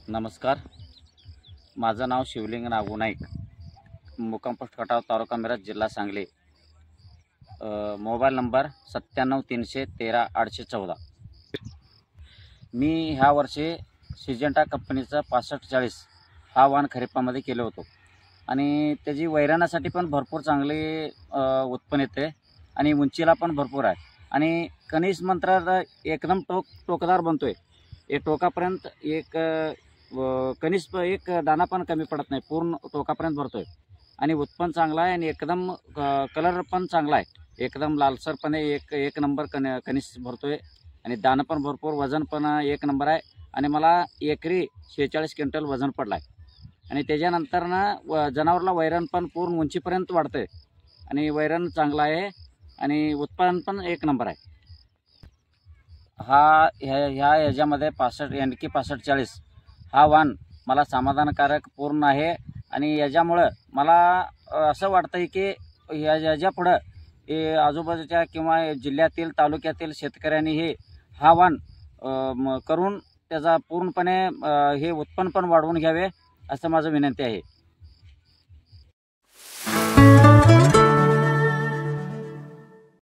नमस्कार, माझं नाव शिवलिंग नागू नाईक, मुक्काम पोस्ट खटाव, तालुका मिरज, जिल्हा सांगली. Mobile number 97-313-814. मी ह्या वर्षी सिजंटा कंपनीचा 6540 हा वाण खरीपामध्ये केलं होतं आणि त्याची वैराणासाठी पण भरपूर चांगले उत्पन्न येते आणि उंचीला पण भरपूर आहे आणि कणीस मंत्र एकदम टोकदार बनतोय. हे टोकापर्यंत एक कणीस एक दाना पण कमी पडत नाही, पूर्ण टोकापर्यंत भरतोय आणि उत्पन्न चांगलं आहे आणि एकदम कलर पण चांगला आहे, एकदम लालसरपणे एक नंबर कणीस भरतोय आणि दाणं पण भरपूर, वजन पण एक नंबर आहे आणि मला एकरी 46 क्विंटल वजन पडलं आहे आणि त्याच्यानंतर ना जनावरला वैरण पण पूर्ण उंचीपर्यंत वाढतंय आणि वैरण चांगला आहे आणि उत्पादन पण एक नंबर आहे. ह्या याच्यामध्ये 6540 हा वाण मला समाधानकारक पूर्ण आहे आणि याच्यामुळं मला असं वाटतं की याच्यापुढं हे आजूबाजूच्या किंवा जिल्ह्यातील तालुक्यातील शेतकऱ्यांनी हा वाण करून त्याचा पूर्णपणे हे उत्पन्न पण वाढवून घ्यावे असं माझं विनंती आहे.